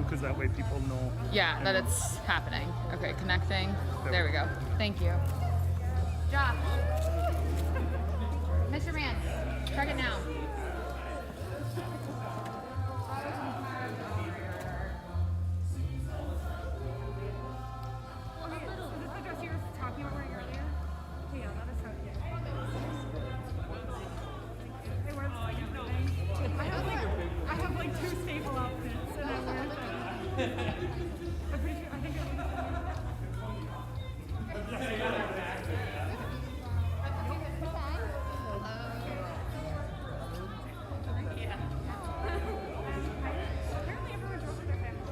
because that way people know. Yeah, that it's happening. Okay, connecting. There we go. Thank you. Josh. Mr. Man, check it now. I have like 2 staple outfits and I wear them. I'm pretty sure, I think apparently everyone drove with their family.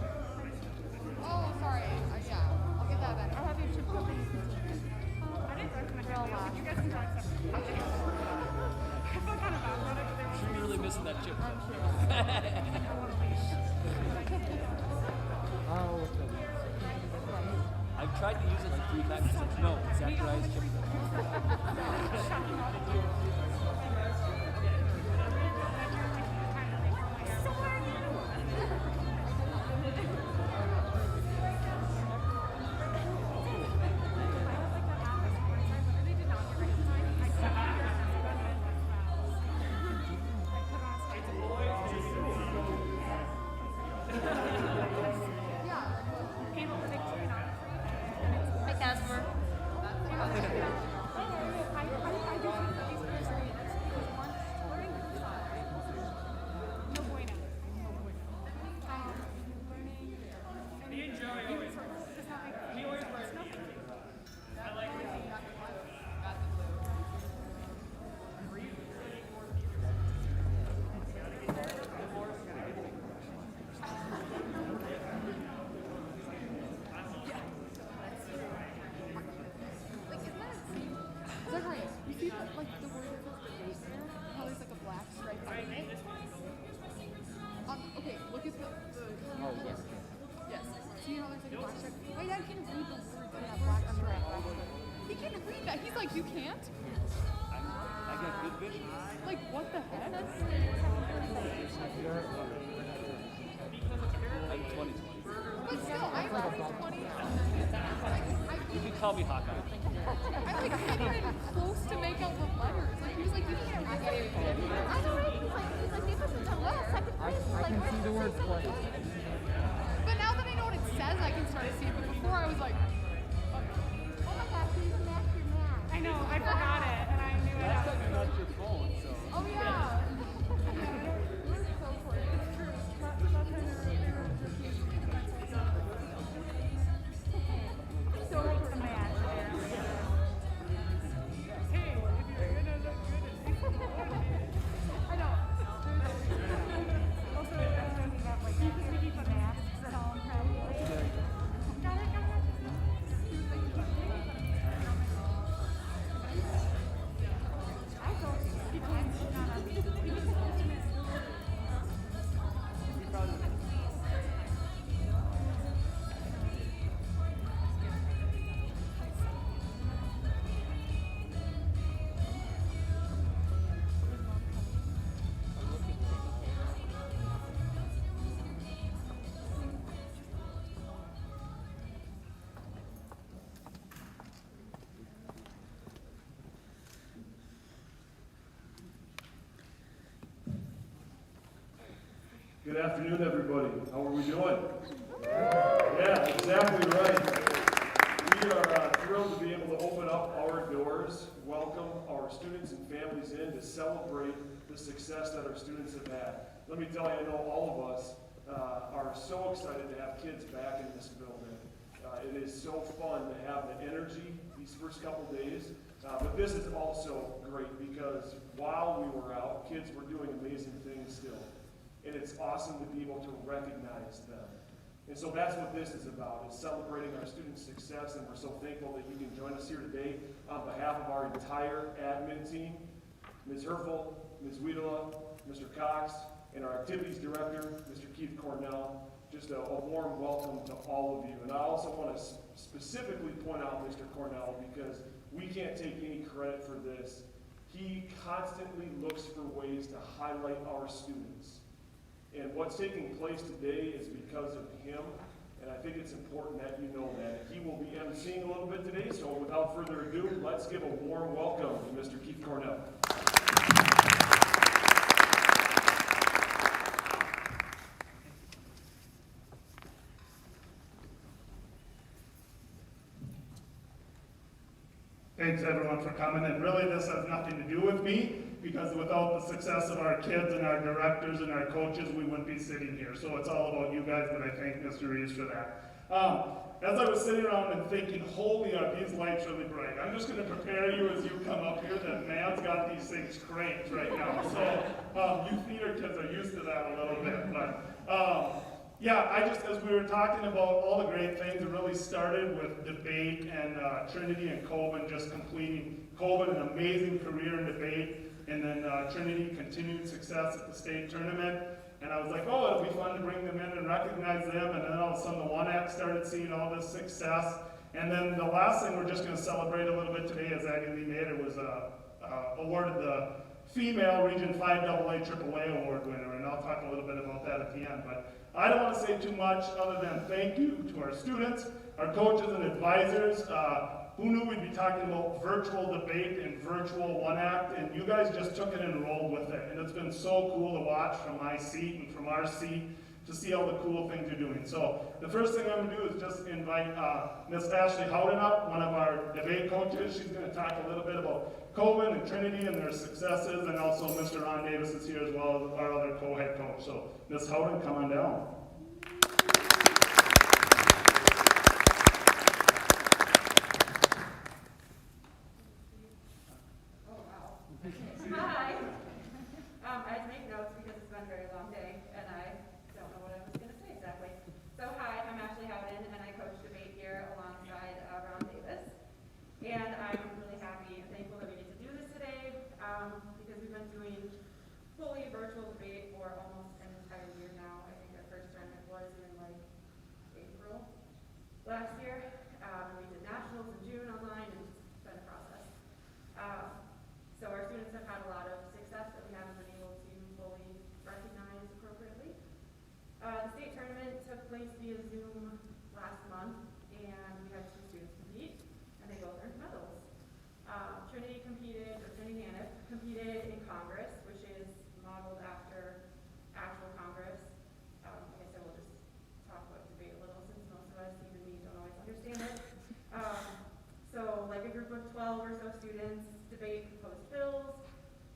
Oh, sorry. Yeah, I'll get that back. I'll have you chip up. I didn't drive with my family. You guys can drive separately. I feel kind of bad about it, but they You're really missing that chip. I've tried to use it like 3 times. It's like, no, Zachariah's chip. Hi, Casper. You see that, like, the word that says debate there? How there's like a black stripe on it? Okay, look at the yes. Yes. See how there's like a black stripe? My dad can't read the words in that black stripe. He can't read that. He's like, you can't? I got good vision. Like, what the heck? I'm 20. But still, I'm only 20. You can call me Hawkeye. I like can't even close to make out the letters. Like he was like, you can't read that. I don't know. He's like, this isn't the well, second place. I can see the word play. But now that I know what it says, I can start to see it. But before I was like, Oh my gosh, you even matched your math. I know, I forgot it, and I knew it. That's like not your phone, so. oh yeah. You're so close. It's true. That's how they're so close to my ass there. Hey, if you're gonna look good at least I know. Also, you can make fun masks at all, probably. Got it. I don't speak English, not a Good afternoon, everybody. How are we doing? Yeah, exactly right. We are thrilled to be able to open up our doors, welcome our students and families in to celebrate the success that our students have had. Let me tell you, I know all of us are so excited to have kids back in this building. It is so fun to have the energy these first couple days. But this is also great because while we were out, kids were doing amazing things still. And it's awesome to be able to recognize them. And so that's what this is about, is celebrating our students' success, and we're so thankful that you can join us here today on behalf of our entire admin team, Ms. Herfel, Ms. Wiedela, Mr. Cox, and our activities director, Mr. Keith Cornell. Just a warm welcome to all of you. And I also want to specifically point out Mr. Cornell because we can't take any credit for this. He constantly looks for ways to highlight our students. And what's taking place today is because of him. think it's important that you know that. He will be emceeing a little bit today, so without further ado, let's give a warm welcome to Mr. Keith Cornell. Thanks everyone for coming, and really this has nothing to do with me, because without the success of our kids and our directors and our coaches, we wouldn't be sitting here. So it's all about you guys, but I thank Mr. Reeves for that. As I was sitting around and thinking, holy, are these lights really bright? I'm just going to prepare you as you come up here that man's got these things cranked right now. So you theater kids are used to that a little bit. But yeah, as we were talking about all the great things, it really started with debate and Trinity and Coben just completing. Coben, an amazing career in debate, and then Trinity continued success at the state tournament. And I was like, oh, it'll be fun to bring them in and recognize them. And then all of a sudden the One Act started seeing all this success. And then the last thing we're just going to celebrate a little bit today is Aggie Lee Nader was awarded the Female Region 5 AA AAA Award winner. And I'll talk a little bit about that at the end. But I don't want to say too much other than thank you to our students, our coaches and advisors. Who knew we'd be talking about virtual debate and virtual One Act, and you guys just took it and rolled with it. And it's been so cool to watch from my seat and from our seat to see all the cool things you're doing. So the first thing I'm going to do is just invite Miss Ashley Howden up, one of our debate coaches. She's going to talk a little bit about Coben and Trinity and their successes, and also Mr. Ron Davis is here as well as our other co-head coach. So Miss Howden, come on down. Hi. I had to make notes because it's been a very long day, and I don't know what I was going to say exactly. So hi, I'm Ashley Howden, and I coach debate here alongside Ron Davis. And I'm really happy and thankful that we get to do this today because we've been doing fully virtual debate for almost an entire year now. I think our first tournament was in like April last year. We did nationals in June online, and it's been a process. So our students have had a lot of success that we haven't been able to fully recognize appropriately. The state tournament took place via Zoom last month, and we had 2 students compete, and they both earned medals. Trinity Hannif competed in Congress, which is modeled after actual Congress. I guess I will just talk about debate a little, since most of us, even me, don't always understand it. So like a group of 12 or so students debate proposed bills,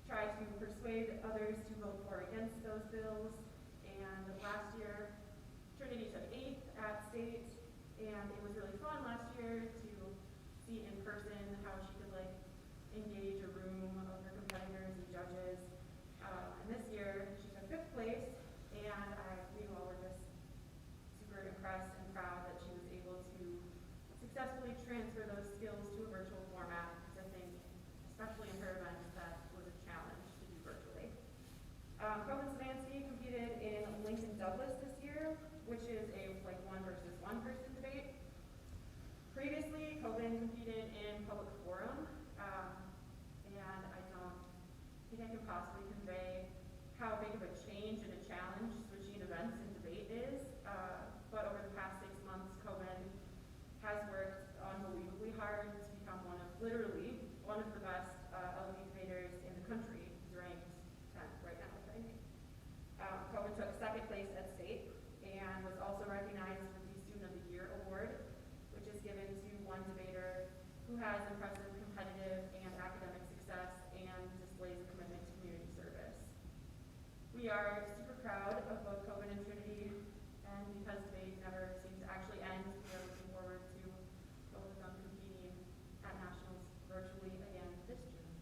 try to persuade others to vote for or against those bills. And last year, Trinity took 8th at state, and it was really fun last year to see in person how she could engage a room of her competitors and judges. And this year, she took 5th place, and we all were just super impressed and proud that she was able to successfully transfer those skills to a virtual format, because I think, especially in her events, that was a challenge to do virtually. Coben Savansky competed in Lincoln Douglas this year, which is a 1 versus 1 person debate. Previously, Coben competed in public forum, and I don't think I can possibly convey how big of a change and a challenge switching events and debate is, but over the past 6 months, Coben has worked unbelievably hard to become literally one of the best LD debaters in the country. He's ranked 10th right now, I think. Coben took 2nd place at state and was also recognized with the Student of the Year Award, which is given to one debater who has impressive competitive and academic success and displays a commitment to community service. We are super proud of both Coben and Trinity, and because debate never seems to actually end, we are looking forward to both of them competing at nationals virtually again this June.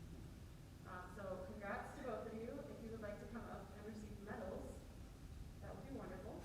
So congrats to both of you. If you would like to come up and receive medals, that would be wonderful.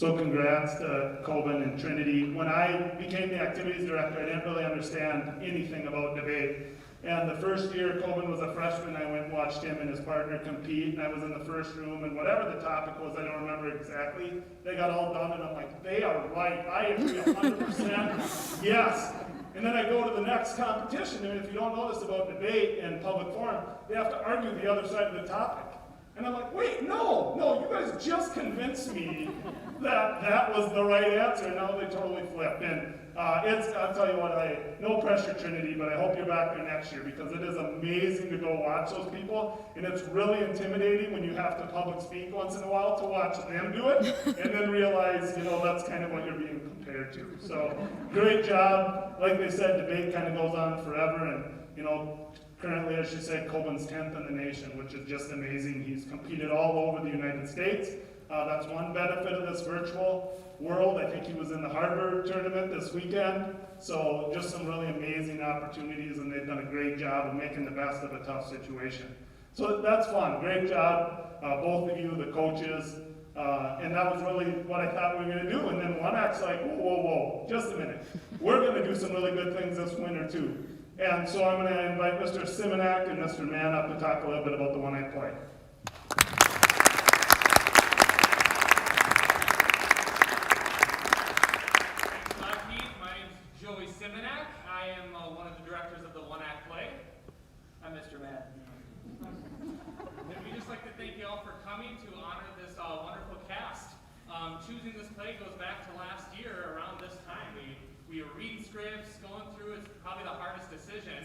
So congrats to Coben and Trinity. When I became the activities director, I didn't really understand anything about debate. And the first year Coben was a freshman, I went and watched him and his partner compete, and I was in the first room, and whatever the topic was, I don't remember exactly, they got all done, and I'm like, they are right, I agree 100%, yes. And then I go to the next competition, and if you don't know this about debate and public forum, they have to argue the other side of the topic. And I'm like, wait, no, you guys just convinced me that that was the right answer. Now they totally flipped. And I'll tell you what, no pressure, Trinity, but I hope you're back there next year because it is amazing to go watch those people. And it's really intimidating when you have to public speak once in a while to watch them do it and then realize, that's kind of what you're being compared to. So great job. Like they said, debate kind of goes on forever. And, currently, as she said, Coben's 10th in the nation, which is just amazing. He's competed all over the United States. That's one benefit of this virtual world. I think he was in the Harvard tournament this weekend. So just some really amazing opportunities, and they've done a great job of making the best of a tough situation. So that's fun. Great job, both of you, the coaches. And that was really what I thought we were going to do. And then one act's like, whoa, just a minute. We're going to do some really good things this winter, too. And so I'm going to invite Mr. Simonak and Mr. Mann up to talk a little bit about the one act play. Thanks a lot, Keith. My name is Joey Simonak. I am one of the directors of the one act play. I'm Mr. Mann. And we'd just like to thank you all for coming to honor this wonderful cast. Choosing this play goes back to last year around this time. We were reading scripts, going through. It's probably the hardest decision.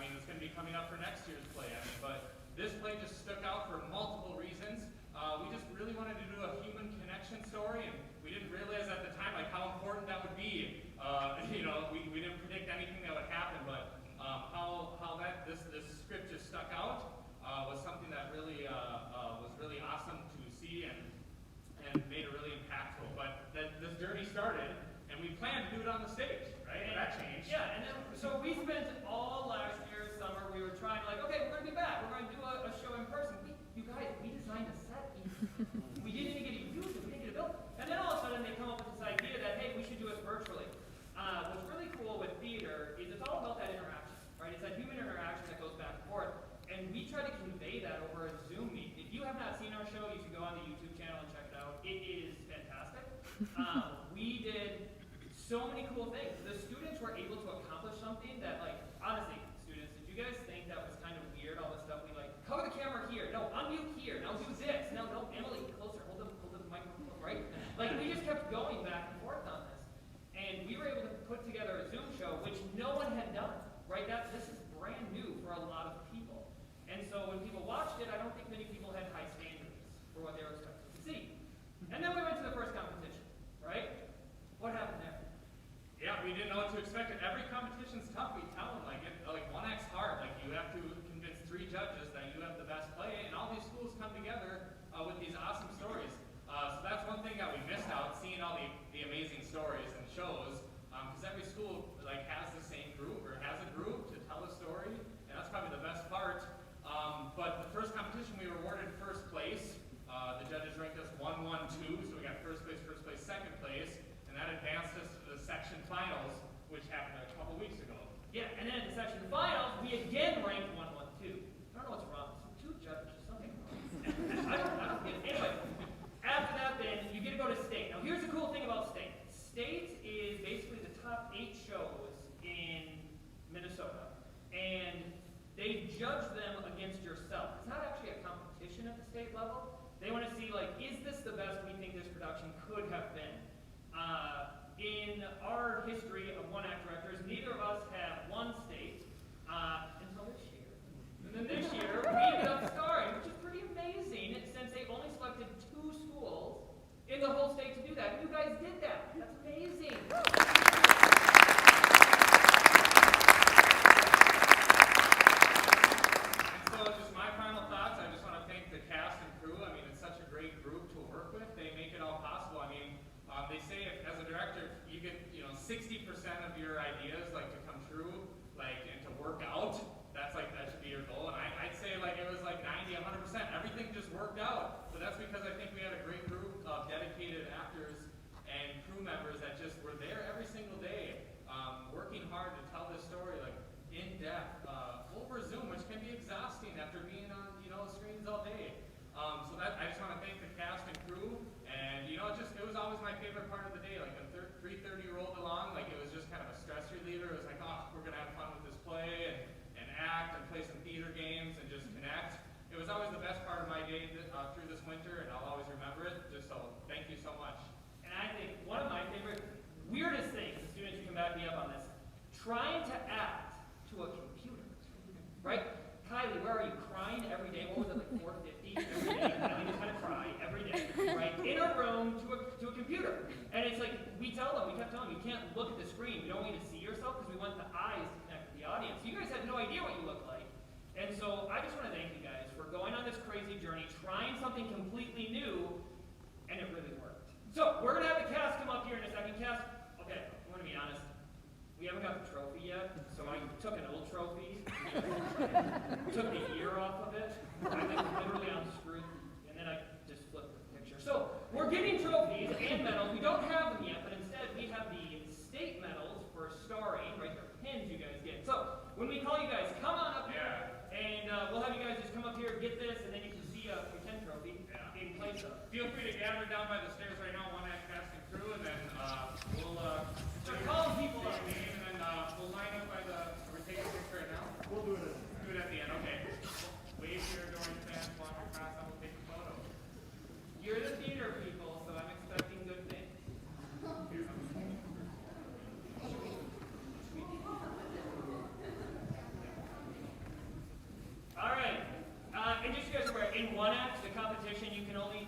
It's going to be coming up for next year's play. But this play just stuck out for multiple reasons. We just really wanted to do a human connection story, and we didn't realize at the time how important that would be. We didn't predict anything that would happen, but how this script just stuck out was something that really was really awesome to see and made it really impactful. But this journey started. And we planned to do it on the stage, right? And that changed. Yeah, and then, so we spent all last year, summer, we were trying okay, we're going to be back. We're going to do a show in person. You guys, we designed a set. We didn't even get to use it. We didn't get it built. And then all of a sudden they come up with this idea that, hey, we should do it virtually. What's really cool with theater is it's all about that interaction, right? It's that human interaction that goes back and forth. And we try to convey that over a Zoom meet. If you have not seen our show, you should go on the YouTube channel and check it out. It is fantastic. We did so many cool things. The students were able to accomplish something that, honestly, students, did you guys think that was kind of weird, all the stuff we cover the camera here, no, unmute here, now do this, no, Emily, closer, hold the microphone, right? We just kept going back and forth on this. And we were able to put together a Zoom show, which no one had done, right? This is brand new for a lot of people. And so when people watched it, I don't think many people had high standards for what they were expected to see. And then we went to the first competition, right? What happened there? Yeah, we didn't know what to expect. Every competition's tough. We tell them, one act's hard. You have to convince 3 judges that you have the best play, and all these schools come together with these awesome stories. So that's one thing that we missed out, seeing all the amazing stories and shows, because every school has the same group or has a group to tell a story, and that's probably the best part. But the first competition, we were awarded first place. The judges ranked us 1, 1, 2, so we got first place, second place. And that advanced us to the section finals, which happened a couple weeks ago. Yeah, and then at the section finals, we again ranked 1, 1, 2. I don't know what's wrong. Some 2 judges, something wrong. I don't get it. Anyway, after that, then you get to go to state. Now, here's the cool thing about state. State is basically the top 8 shows in Minnesota, and they judge them against yourself. It's not actually a competition at the state level. They want to see, is this the best we think this production could have been? In our history of one act directors, neither of us have won state until this year. And then this year, we ended up starring, which is pretty amazing since they only selected 2 schools in the whole state to do that. And you guys did that. That's amazing. And so just my final thoughts, I just want to thank the cast and crew. It's such a great group to work with. They make it all possible. They say as a director, you get 60% of your ideas to come true, and to work out. That should be your goal. And I'd say it was 90, 100%. Everything just worked out. But that's because I think we had a great group of dedicated actors me up on this. Trying to act to a computer, right? Kylie, where are you? Crying every day? What was it, like 450 every day? Kylie just had to cry every day, right? In a room to a computer. And it's like, we kept telling them, you can't look at the screen. We don't want you to see yourself because we want the eyes to connect with the audience. You guys had no idea what you look like. And so I just want to thank you guys for going on this crazy journey, trying something completely new, and it really worked. So we're going to have the cast come up here in a second. Cast, okay, I'm going to be honest. We haven't got the trophy yet, so I took an old trophy, took the ear off of it, I think literally unscrewed, and then I just flipped the picture. So we're getting trophies and medals. We don't have them yet, but instead we have the state medals for starring, right? They're pins you guys get. So when we call you guys, come on up here, and we'll have you guys just come up here, get this, and then you can see a pretend trophy in place of. Feel free to gather down by the stairs right now, one act casting crew, and then we'll Start calling people up. and then we'll line up by the. Are we taking a picture right now? We'll do it. Do it at the end. Okay. Wave here, Doris fans, walk across, and we'll take a photo. You're the theater people, so I'm expecting good things. All right. And just so you guys are aware, in one act, the competition,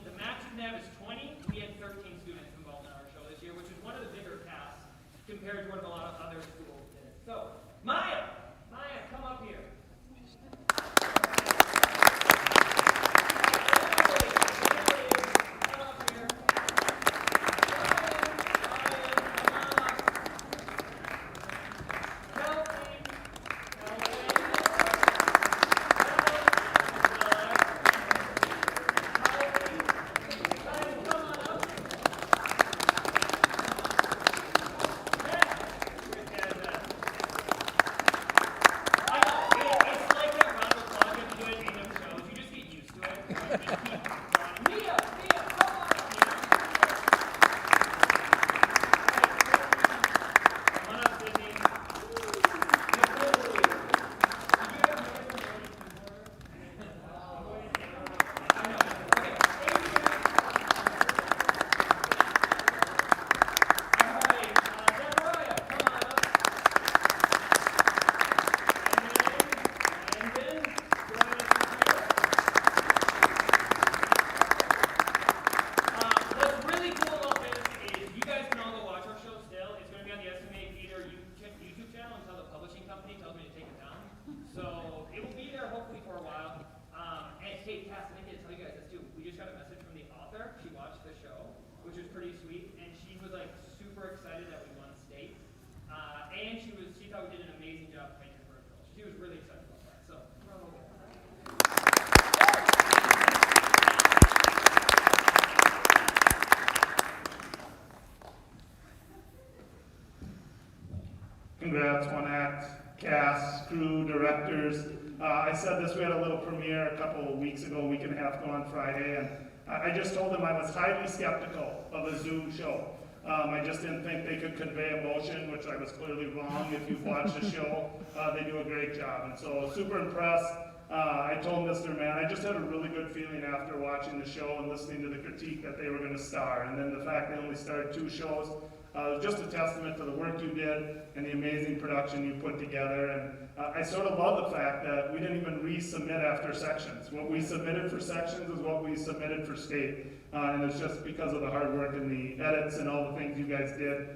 the max you can have is 20. We had 13 students involved in our show this year, which is one of the bigger casts compared to what a lot of other schools did. So, Maya, come up here. Come up here. What's really cool about this is you guys can all go watch our show still. It's going to be on the STMA Theater YouTube channel until the publishing company tells me to take it down. So it will be there hopefully for a while. And hey, Cass, I need to tell you guys this too. We just got a message from the author. She watched the show, which was pretty sweet, and she was like super excited that we won state. And she thought we did an amazing job playing her first role. She was really excited about that. So bravo. Congrats, one act, cast, crew, directors. I said this, we had a little premiere a couple of weeks ago, a week and a half ago on Friday, and I just told them I was highly skeptical of a Zoom show. I just didn't think they could convey emotion, which I was clearly wrong. If you've watched the show, they do a great job, and so super impressed. I told Mr. Mann, I just had a really good feeling after watching the show and listening to the critique that they were going to star, and then the fact they only started 2 shows. Just a testament to the work you did and the amazing production you put together. And I sort of love the fact that we didn't even resubmit after sections. What we submitted for sections is what we submitted for state. And it's just because of the hard work and the edits and all the things you guys did,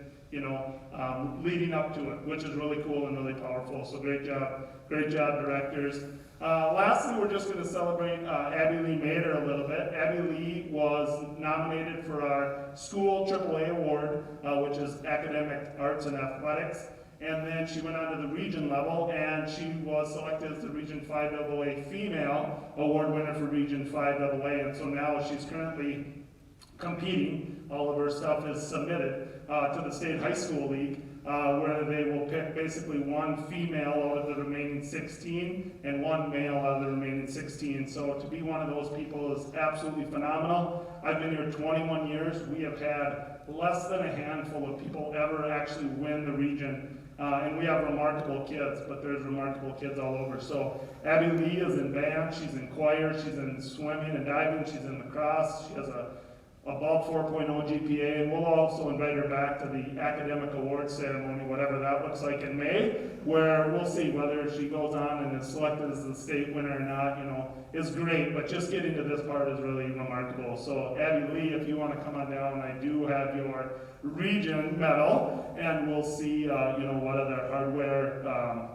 leading up to it, which is really cool and really powerful. So great job, directors. Lastly, we're just going to celebrate Abby Lee Mader a little bit. Abby Lee was nominated for our school AAA award, which is Academic Arts and Athletics. And then she went on to the region level, and she was selected as the Region 5AA Female Award winner for Region 5AA. And so now she's currently competing. All of her stuff is submitted to the State High School League, where they will pick basically 1 female out of the remaining 16 and 1 male out of the remaining 16. So to be one of those people is absolutely phenomenal. I've been here 21 years. We have had less than a handful of people ever actually win the region. And we have remarkable kids, but there's remarkable kids all over. So Abby Lee is in band, she's in choir, she's in swimming and diving, she's in lacrosse. She has a above 4.0 GPA, and we'll also invite her back to the academic awards ceremony, whatever that looks like in May, where we'll see whether she goes on and is selected as the state winner or not, is great, but just getting to this part is really remarkable. So Abby Lee, if you want to come on down, I do have your region medal, and we'll see, what other hardware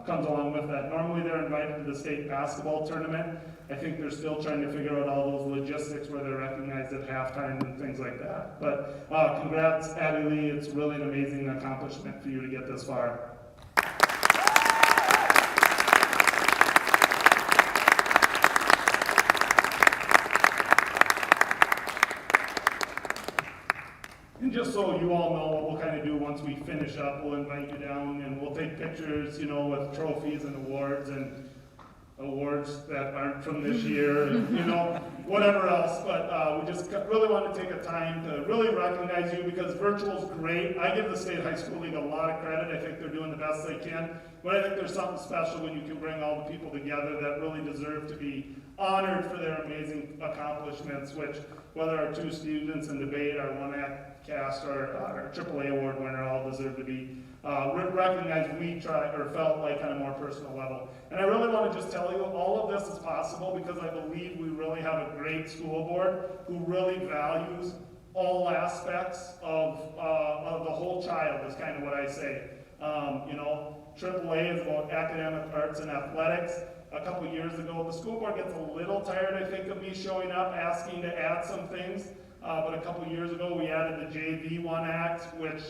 comes along with that. Normally they're invited to the state basketball tournament. I think they're still trying to figure out all those logistics where they're recognized at halftime and things like that. But congrats, Abby Lee. It's really an amazing accomplishment for you to get this far. And just so you all know what we'll kind of do once we finish up, we'll invite you down and we'll take pictures, with trophies and awards that aren't from this year, and, whatever else. But we just really want to take a time to really recognize you, because virtual is great. I give the State High School League a lot of credit. I think they're doing the best they can. But I think there's something special when you can bring all the people together that really deserve to be honored for their amazing accomplishments, which, whether our two students in debate, our one act cast, or our AAA award winner, all deserve to be recognized. We felt like on a more personal level. And I really want to just tell you, all of this is possible because I believe we really have a great school board who really values all aspects of the whole child, is kind of what I say. AAA is about academic arts and athletics. A couple years ago, the school board gets a little tired, I think, of me showing up asking to add some things. But a couple years ago, we added the JV 1 Act, which,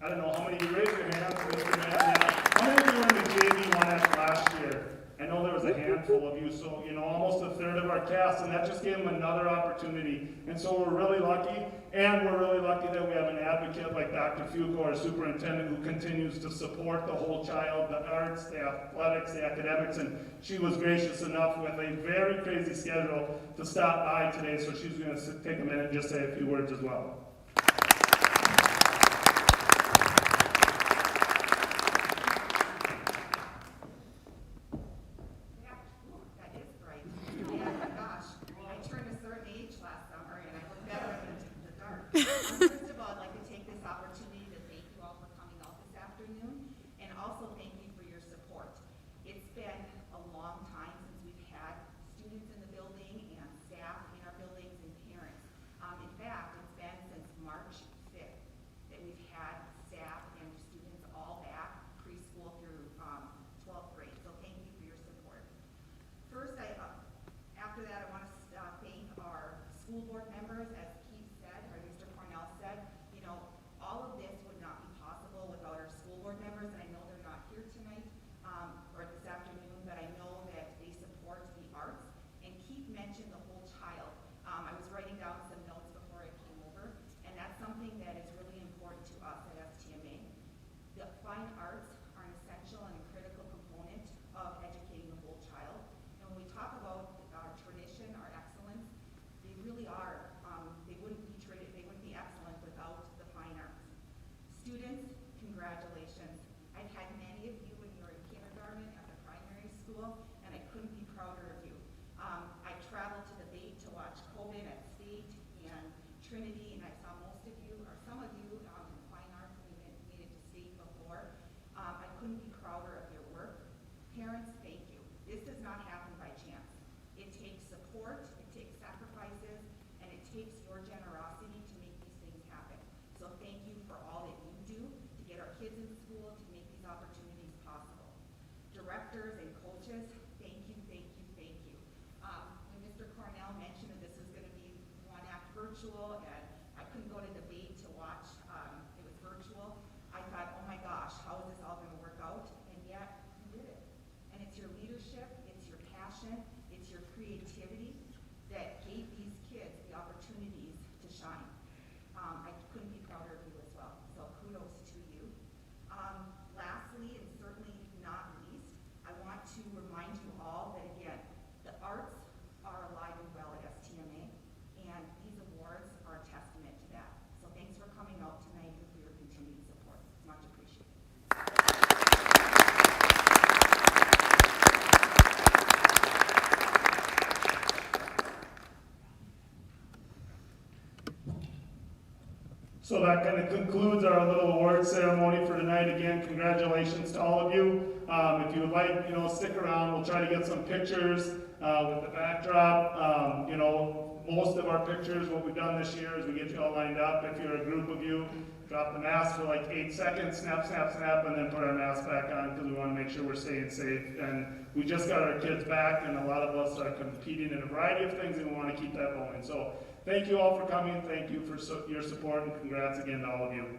I don't know, how many of you raised your hands, Mr. Mann? Yeah. How many of you were in the JV 1 Act last year? I know there was a handful of you, so, almost a third of our cast, and that just gave them another opportunity. And so we're really lucky, and we're really lucky that we have an advocate like Dr. Fuqua, our superintendent, who continues to support the whole child, the arts, the athletics, the academics, and she was gracious enough with a very crazy schedule to stop by today, so she's going to take a minute and just say a few words as well. First of all, I'd like to take this opportunity to thank you all for coming out this afternoon, and also thank you for your support. It's been a long time since we've had students in the building and staff in our buildings and parents. In fact, it's been since March 5th that we've had staff and students all back, preschool through 12th grade, so thank you for your support. First, after that, I want to thank our school board members. As Keith said, or Mr. Cornell said, all of this would not be possible without our school board members, and I know they're not here tonight or this afternoon, but I know that they support the arts. And Keith mentioned the whole child. I was writing down some notes before I came over, and that's something that is really important to us at STMA. The fine arts are an essential and critical component of educating the whole child. And when we talk about our tradition, our excellence, they really are. They wouldn't be excellent without the fine arts. Students, congratulations. I've had many of you when you were in kindergarten at the primary school, and I couldn't be prouder of you. I traveled to the Bait to watch Coben at State and Trinity, and I saw most of you, or some of you, in fine arts when you made it to State before. I couldn't be prouder of your work. Parents, thank you. This does not happen by chance. It takes support, it takes sacrifices, and it takes your generosity to make these things happen. So thank you for all that you do to get our kids in school, to make these opportunities possible. Directors and coaches, thank you, thank you, thank you. When Mr. Cornell mentioned that this was going to be 1 Act virtual, and I couldn't go to debate to watch, it was virtual, I thought, oh my gosh, how is this all going to work out? And yet, you did it. And it's your leadership, it's your passion, it's your creativity that gave these kids the opportunities to shine. I couldn't be prouder of you as well, so kudos to you. Lastly, and certainly not least, I want to remind you all that, again, the arts are alive and well at STMA, and these awards are a that kind of concludes our little award ceremony for tonight. Again, congratulations to all of you. If you would like, stick around. We'll try to get some pictures with the backdrop. Most of our pictures, what we've done this year is we get you all lined up. If you're a group of you, drop the mask for like 8 seconds, snap, snap, snap, and then put our mask back on because we want to make sure we're staying safe. And we just got our kids back, and a lot of us are competing in a variety of things, and we want to keep that going. So thank you all for coming. Thank you for your support, and congrats again to all of you.